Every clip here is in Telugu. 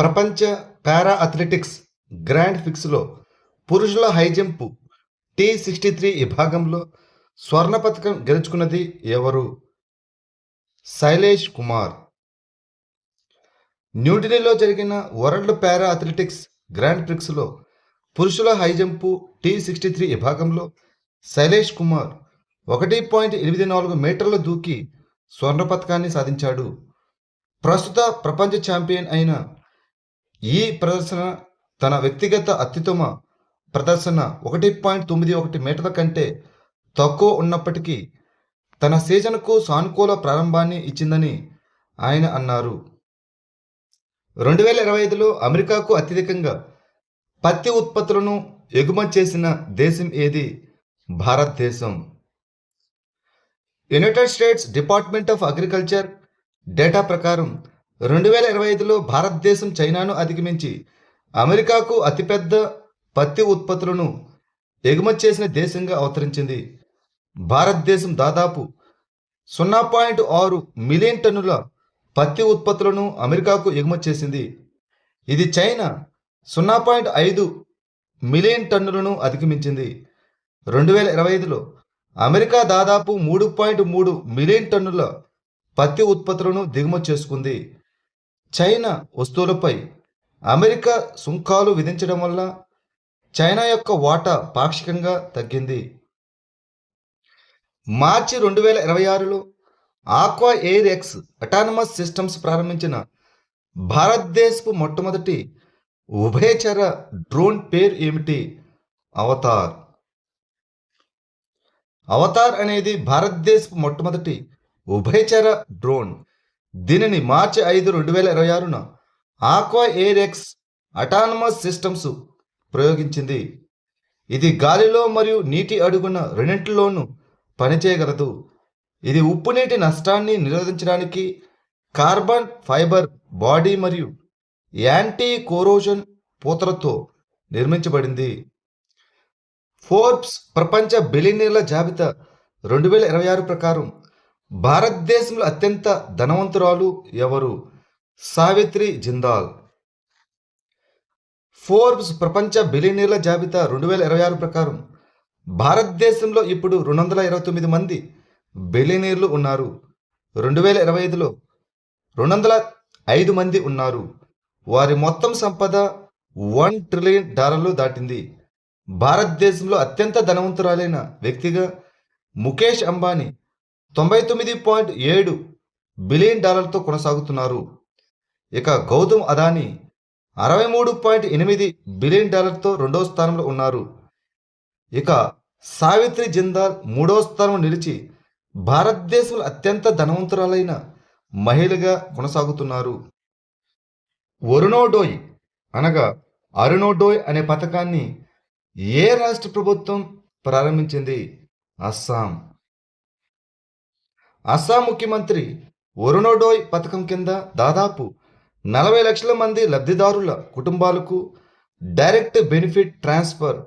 ప్రపంచ పారా అథ్లెటిక్స్ గ్రాండ్ ఫిక్స్లో పురుషుల హై జంప్ T63 విభాగంలో స్వర్ణ పతకం గెలుచుకున్నది ఎవరు? శైలేష్ కుమార్. న్యూఢిల్లీలో జరిగిన వరల్డ్ పారా అథ్లెటిక్స్ గ్రాండ్ ప్రిక్స్లో పురుషుల హై జంప్ T63 విభాగంలో శైలేష్ కుమార్ 1.84 మీటర్ల దూకి స్వర్ణ పతకాన్ని సాధించాడు. ప్రస్తుత ప్రపంచ ఛాంపియన్ అయిన ఈ ప్రదర్శన తన వ్యక్తిగత అత్యుత్తమ ప్రదర్శన 1.91 మీటర్ల కంటే తక్కువ ఉన్నప్పటికీ తన సీజన్కు సానుకూల ప్రారంభాన్ని ఇచ్చిందని ఆయన అన్నారు. 2025లో అమెరికాకు అత్యధికంగా పత్తి ఉత్పత్తులను ఎగుమతి చేసిన దేశం ఏది? భారతదేశం. United states department of agriculture data ప్రకారం 2025లో భారతదేశం చైనాను అధిగమించి అమెరికాకు అతిపెద్ద పత్తి ఉత్పత్తులను ఎగుమతి చేసిన దేశంగా అవతరించింది. భారతదేశం దాదాపు 0.6 మిలియన్ టన్నుల పత్తి ఉత్పత్తులను అమెరికాకు ఎగుమతి చేసింది. ఇది చైనా 0.5 మిలియన్ టన్నులను అధిగమించింది. 2025లో అమెరికా దాదాపు 3.3 మిలియన్ టన్నుల పత్తి ఉత్పత్తులను దిగుమతి చేసుకుంది. చైనా వస్తువులపై అమెరికా సుంకాలు విధించడం వల్ల చైనా యొక్క వాటా పాక్షికంగా తగ్గింది. మార్చి 2026లో Aqua Air X Autonomous Systems ప్రారంభించిన భారతదేశపు మొట్టమొదటి ఉభయచర డ్రోన్ పేరు ఏమిటి? అవతార్. అవతార్ అనేది భారతదేశపు మొట్టమొదటి ఉభయచర డ్రోన్. దీనిని మార్చి 5, 2026న Aqua Air X Autonomous Systems ప్రయోగించింది. ఇది గాలిలో మరియు నీటి అడుగున రెండింటిలోనూ పనిచేయగలదు. ఇది ఉప్పు నీటి నష్టాన్ని నిరోధించడానికి కార్బన్ ఫైబర్ బాడీ మరియు యాంటీ కోరోజన్ పూతలతో నిర్మించబడింది. ఫోర్బ్స్ ప్రపంచ బిలియనీర్ల జాబితా 2026 ప్రకారం భారతదేశంలో అత్యంత ధనవంతురాలు ఎవరు? సావిత్రి జిందాల్. ఫోర్బ్స్ ప్రపంచ బిలియనీర్ల జాబితా 2026 ప్రకారం భారతదేశంలో ఇప్పుడు 229 మంది బిలియనీర్లు ఉన్నారు. 2025లో 205 మంది ఉన్నారు. వారి మొత్తం సంపద $1 ట్రిలియన్ దాటింది. భారతదేశంలో అత్యంత ధనవంతురాలైన వ్యక్తిగా ముఖేష్ అంబానీ 99.7 బిలియన్ డాలర్లతో కొనసాగుతున్నారు. ఇక గౌతమ్ అదానీ 63.8 బిలియన్ డాలర్లతో రెండవ స్థానంలో ఉన్నారు. ఇక సావిత్రి జిందాల్ మూడవ స్థానంలో నిలిచి భారతదేశంలో అత్యంత ధనవంతురాలైన మహిళగా కొనసాగుతున్నారు. వరుణోదయ్ అనగా అరుణోదయ్ అనే పథకాన్ని ఏ రాష్ట్ర ప్రభుత్వం ప్రారంభించింది? అస్సాం. అస్సాం ముఖ్యమంత్రి వరుణోదయ్ పథకం కింద దాదాపు 40 లక్షల మంది లబ్ధిదారుల కుటుంబాలకు డైరెక్ట్ బెనిఫిట్ ట్రాన్స్ఫర్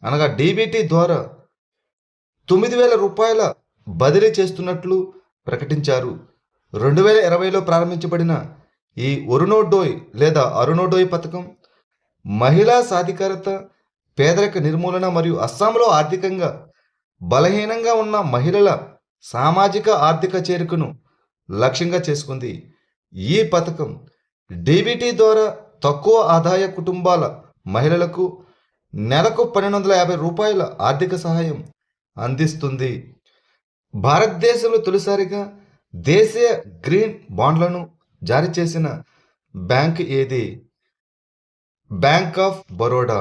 అనగా డీబీటీ ద్వారా 9,000 రూపాయల బదిలీ చేస్తున్నట్లు ప్రకటించారు. 2020లో ప్రారంభించబడిన ఈ వరుణోదయ్ లేదా అరుణోదయ్ పథకం మహిళా సాధికారత, పేదరిక నిర్మూలన మరియు అస్సాంలో ఆర్థికంగా బలహీనంగా ఉన్న మహిళల సామాజిక ఆర్థిక చేరికను లక్ష్యంగా చేసుకుంది. ఈ పథకం డీబీటీ ద్వారా తక్కువ ఆదాయ కుటుంబాల మహిళలకు నెలకు 1,250 రూపాయల ఆర్థిక సహాయం అందిస్తుంది. భారతదేశంలో తొలిసారిగా దేశీయ గ్రీన్ బాండ్లను జారీ చేసిన బ్యాంక్ ఏది? Bank of Baroda.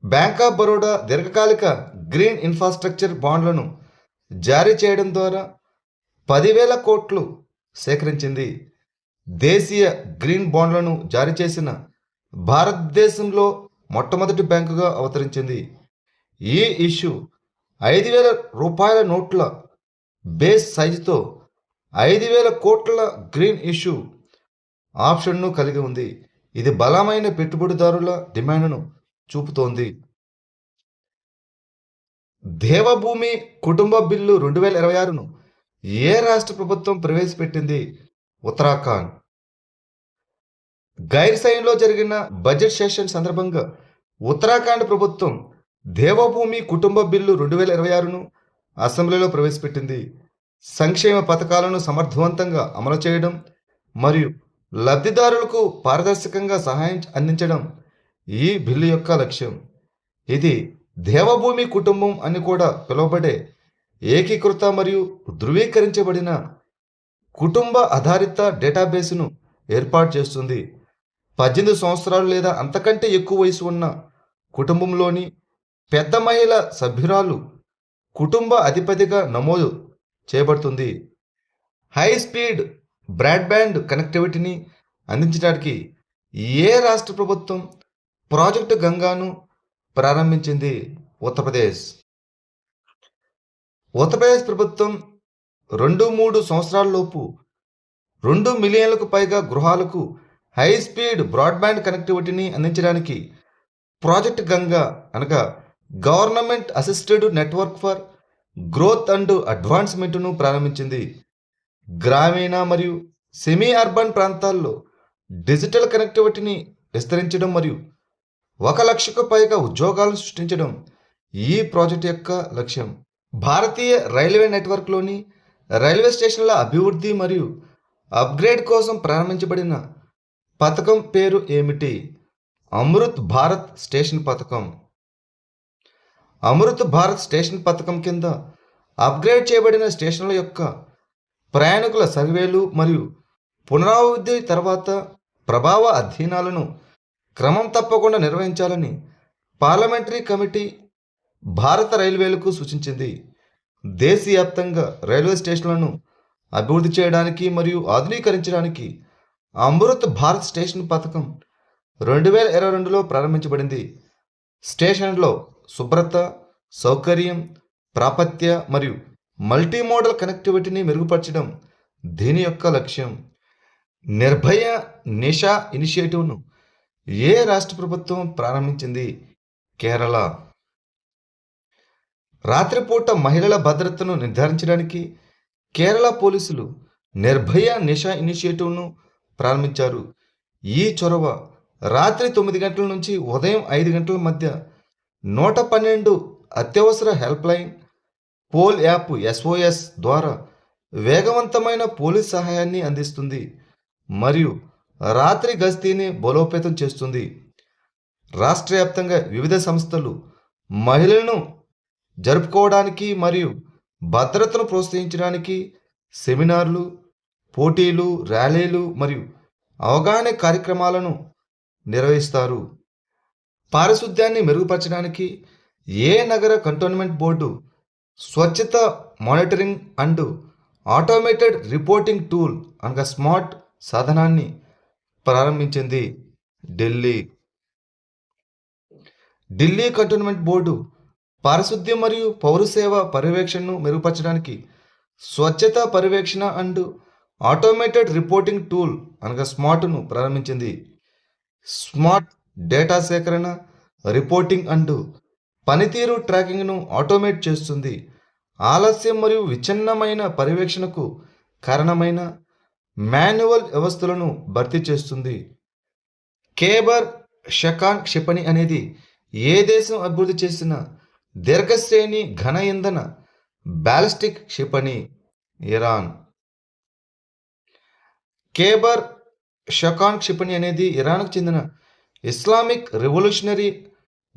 Bank of Baroda దీర్ఘకాలిక గ్రీన్ ఇన్ఫ్రాస్ట్రక్చర్ బాండ్లను జారీ చేయడం ద్వారా 10,000 కోట్లు సేకరించింది. దేశీయ గ్రీన్ బాండ్లను జారీ చేసిన భారతదేశంలో మొట్టమొదటి బ్యాంకుగా అవతరించింది. ఈ ఇష్యూ 5,000 రూపాయల నోట్ల బేస్ సైజుతో 5,000 కోట్ల గ్రీన్ ఇష్యూ ఆప్షన్ను కలిగి ఉంది. ఇది బలమైన పెట్టుబడిదారుల డిమాండ్ను చూపుతోంది. దేవభూమి కుటుంబ బిల్లు 2026ను ఏ రాష్ట్ర ప్రభుత్వం ప్రవేశపెట్టింది? ఉత్తరాఖండ్. గైర్సైన్లో జరిగిన బడ్జెట్ సెషన్ సందర్భంగా ఉత్తరాఖండ్ ప్రభుత్వం దేవభూమి కుటుంబ బిల్లు 2026ను అసెంబ్లీలో ప్రవేశపెట్టింది. సంక్షేమ పథకాలను సమర్థవంతంగా అమలు చేయడం మరియు లబ్ధిదారులకు పారదర్శకంగా సహాయం అందించడం ఈ బిల్లు యొక్క లక్ష్యం. ఇది దేవభూమి కుటుంబం అని కూడా పిలువబడే ఏకీకృత మరియు ధృవీకరించబడిన కుటుంబ ఆధారిత డేటాబేస్ను ఏర్పాటు చేస్తుంది. 18 సంవత్సరాలు లేదా అంతకంటే ఎక్కువ వయసు ఉన్న కుటుంబంలోని పెద్ద మహిళ సభ్యురాలు కుటుంబ అధిపతిగా నమోదు చేయబడుతుంది. హై స్పీడ్ బ్రాడ్బ్యాండ్ కనెక్టివిటీని అందించడానికి ఏ రాష్ట్ర ప్రభుత్వం ప్రాజెక్టు గంగాను ప్రారంభించింది? ఉత్తరప్రదేశ్. ఉత్తరప్రదేశ్ ప్రభుత్వం 2-3 సంవత్సరాలలోపు 2 మిలియన్లకు పైగా గృహాలకు హై స్పీడ్ బ్రాడ్బ్యాండ్ కనెక్టివిటీని అందించడానికి ప్రాజెక్ట్ గంగా అనగా government assisted network for growth and అడ్వాన్స్మెంట్ను ప్రారంభించింది. గ్రామీణ మరియు సెమీ అర్బన్ ప్రాంతాల్లో డిజిటల్ కనెక్టివిటీని విస్తరించడం మరియు 1 లక్షకు పైగా ఉద్యోగాలను సృష్టించడం ఈ ప్రాజెక్ట్ యొక్క లక్ష్యం. భారతీయ రైల్వే నెట్వర్క్లోని రైల్వే స్టేషన్ల అభివృద్ధి మరియు అప్గ్రేడ్ కోసం ప్రారంభించబడిన పథకం పేరు ఏమిటి? అమృత్ భారత్ స్టేషన్ పథకం. అమృత్ భారత్ స్టేషన్ పథకం కింద అప్గ్రేడ్ చేయబడిన స్టేషన్ల యొక్క ప్రయాణికుల సర్వేలు మరియు పునరావృద్ధి తర్వాత ప్రభావ అధ్యయనాలను క్రమం తప్పకుండా నిర్వహించాలని పార్లమెంటరీ కమిటీ భారత రైల్వేలకు సూచించింది. దేశవ్యాప్తంగా రైల్వే స్టేషన్లను అభివృద్ధి చేయడానికి మరియు ఆధునీకరించడానికి అమృత్ భారత్ స్టేషన్ పథకం 2022లో ప్రారంభించబడింది. స్టేషన్లో శుభ్రత, సౌకర్యం, ప్రాప్యత మరియు మల్టీమోడల్ కనెక్టివిటీని మెరుగుపరచడం దీని యొక్క లక్ష్యం. నిర్భయ నిషా ఇనిషియేటివ్ను ఏ రాష్ట్ర ప్రభుత్వం ప్రారంభించింది? కేరళ. రాత్రిపూట మహిళల భద్రతను నిర్ధారించడానికి కేరళ పోలీసులు నిర్భయ నిషా ఇనిషియేటివ్ను ప్రారంభించారు. ఈ చొరవ రాత్రి 9 గంటల నుంచి ఉదయం 5 గంటల మధ్య 112 అత్యవసర help line, pol app SOS ద్వారా వేగవంతమైన పోలీస్ సహాయాన్ని అందిస్తుంది మరియు రాత్రి గస్తీని బలోపేతం చేస్తుంది. రాష్ట్ర వ్యాప్తంగా వివిధ సంస్థలు మహిళలను జరుపుకోవడానికి మరియు భద్రతను ప్రోత్సహించడానికి సెమినార్లు, పోటీలు, ర్యాలీలు మరియు అవగాహన కార్యక్రమాలను నిర్వహిస్తారు. పారిశుద్ధ్యాన్ని మెరుగుపరచడానికి ఏ నగర కంటోన్మెంట్ బోర్డు స్వచ్ఛత monitoring and automated reporting tool అనగా స్మార్ట్ సాధనాన్ని ప్రారంభించింది? ఢిల్లీ. ఢిల్లీ కంటోన్మెంట్ బోర్డు పారిశుద్ధ్యం మరియు పౌర సేవ పర్యవేక్షణను మెరుగుపరచడానికి స్వచ్ఛత పర్యవేక్షణ అండ్ ఆటోమేటెడ్ రిపోర్టింగ్ టూల్ అనగా స్మార్ట్ను ప్రారంభించింది. స్మార్ట్ డేటా సేకరణ, రిపోర్టింగ్ అండ్ పనితీరు ట్రాకింగ్ను ఆటోమేట్ చేస్తుంది. ఆలస్యం మరియు విచ్ఛిన్నమైన పర్యవేక్షణకు కారణమైన మాన్యువల్ వ్యవస్థలను భర్తీ చేస్తుంది. ఖైబర్ షకాన్ క్షిపణి అనేది ఏ దేశం అభివృద్ధి చేసిన దీర్ఘశ్రేణి ఘన ఇంధన బ్యాలిస్టిక్ క్షిపణి? ఇరాన్. ఖైబర్ షకాన్ క్షిపణి అనేది ఇరాన్కు చెందిన Islamic revolutionary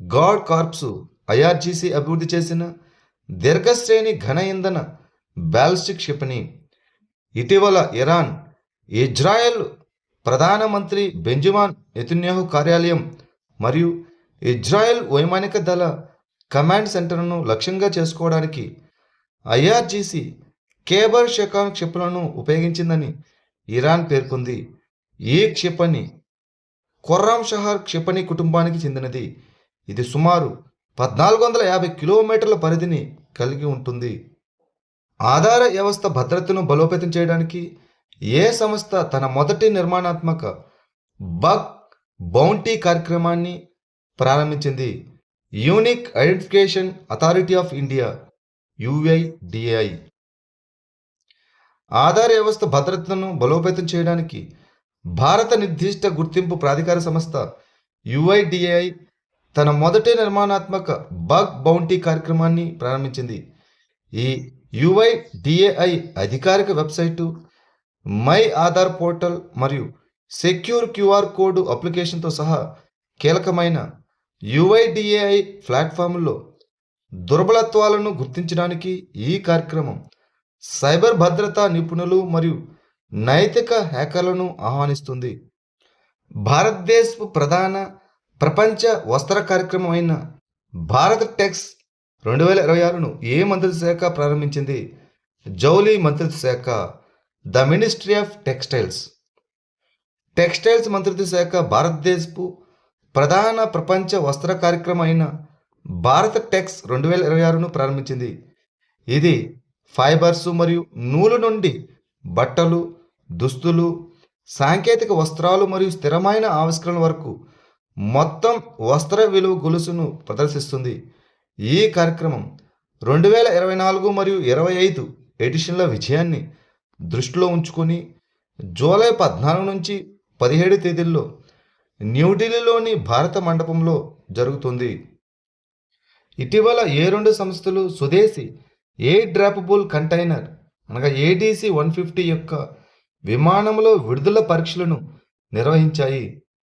guard corps IRGC అభివృద్ధి చేసిన దీర్ఘశ్రేణి ఘన ఇంధన బ్యాలిస్టిక్ క్షిపణి. ఇటీవల ఇరాన్ ఇజ్రాయెల్ ప్రధానమంత్రి బెంజమిన్ నెతన్యాహు కార్యాలయం మరియు ఇజ్రాయెల్ వైమానిక దళ కమాండ్ సెంటర్ను లక్ష్యంగా చేసుకోవడానికి IRGC ఖైబర్ షకాన్ క్షిపణులను ఉపయోగించిందని ఇరాన్ పేర్కొంది. ఈ క్షిపణి ఖుర్రామ్ షహర్ క్షిపణి కుటుంబానికి చెందినది. ఇది సుమారు 1450 కిలోమీటర్ల పరిధిని కలిగి ఉంటుంది. ఆధార వ్యవస్థ భద్రతను బలోపేతం చేయడానికి ఏ సంస్థ తన మొదటి నిర్మాణాత్మక బగ్ బౌంటీ కార్యక్రమాన్ని ప్రారంభించింది? Unique identification authority of India UIDAI. ఆధార వ్యవస్థ భద్రతను బలోపేతం చేయడానికి భారత నిర్దిష్ట గుర్తింపు ప్రాధికార సంస్థ యుఐడిఏఐ తన మొదటి నిర్మాణాత్మక బగ్ బౌంటీ కార్యక్రమాన్ని ప్రారంభించింది. ఈ యుఐడిఏఐ అధికారిక వెబ్సైటు, మై ఆధార్ పోర్టల్ మరియు సెక్యూర్ క్యూఆర్ కోడ్ అప్లికేషన్తో సహా కీలకమైన యుఐడిఏఐ ప్లాట్ఫామ్లో దుర్బలత్వాలను గుర్తించడానికి ఈ కార్యక్రమం సైబర్ భద్రతా నిపుణులు మరియు నైతిక హ్యాకర్లను ఆహ్వానిస్తుంది. భారతదేశపు ప్రధాన ప్రపంచ వస్త్ర కార్యక్రమం అయిన భారత్ టెక్స్ 2026ను ఏ మంత్రిత్వ శాఖ ప్రారంభించింది? జౌళి మంత్రిత్వ శాఖ, the ministry of textiles. Textiles మంత్రిత్వ శాఖ భారతదేశపు ప్రధాన ప్రపంచ వస్త్ర కార్యక్రమం అయిన భారత్ టెక్స్ 2026ను ప్రారంభించింది. ఇది ఫైబర్స్ మరియు నూలు నుండి బట్టలు, దుస్తులు, సాంకేతిక వస్త్రాలు మరియు స్థిరమైన ఆవిష్కరణల వరకు మొత్తం వస్త్ర విలువ గొలుసును ప్రదర్శిస్తుంది. ఈ కార్యక్రమం 2024 మరియు 25 ఎడిషన్ల విజయాన్ని దృష్టిలో ఉంచుకొని జూలై 14 నుంచి 17 తేదీల్లో న్యూఢిల్లీలోని భారత మండపంలో జరుగుతుంది. ఇటీవల ఏ రెండు సంస్థలు స్వదేశీ ఎయిర్ డ్రాపబుల్ కంటైనర్ అనగా ఏడీసీ 150 యొక్క విమానంలో విడుదల పరీక్షలను నిర్వహించాయి?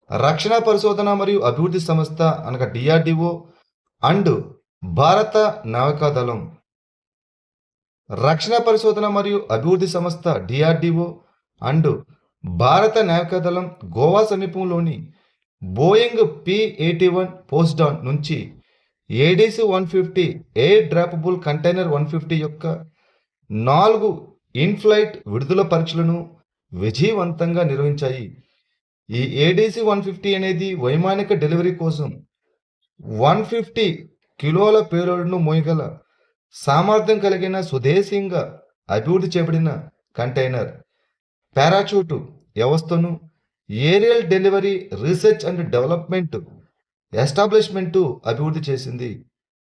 రక్షణ పరిశోధన మరియు అభివృద్ధి సంస్థ అనగా డిఆర్డిఓ అండ్ భారత నావికాదళం. రక్షణ పరిశోధన మరియు అభివృద్ధి సంస్థ డిఆర్డిఓ అండ్ భారత నావికాదళం గోవా సమీపంలోని బోయింగ్ P-81 పోస్డాన్ నుంచి ఏడీసీ 150 ఎయిర్ డ్రాపబుల్ కంటైనర్ 150 యొక్క 4 ఇన్ఫ్లైట్ విడుదల పరీక్షలను విజయవంతంగా నిర్వహించాయి. ఈ ఏడీసీ 150 అనేది వైమానిక డెలివరీ కోసం 150 కిలోల పేలోడ్ను మోయగల సామర్థ్యం కలిగిన స్వదేశీయంగా అభివృద్ధి చేయబడిన కంటైనర్. పారాచూట్ వ్యవస్థను aerial delivery research and development establishment అభివృద్ధి చేసింది.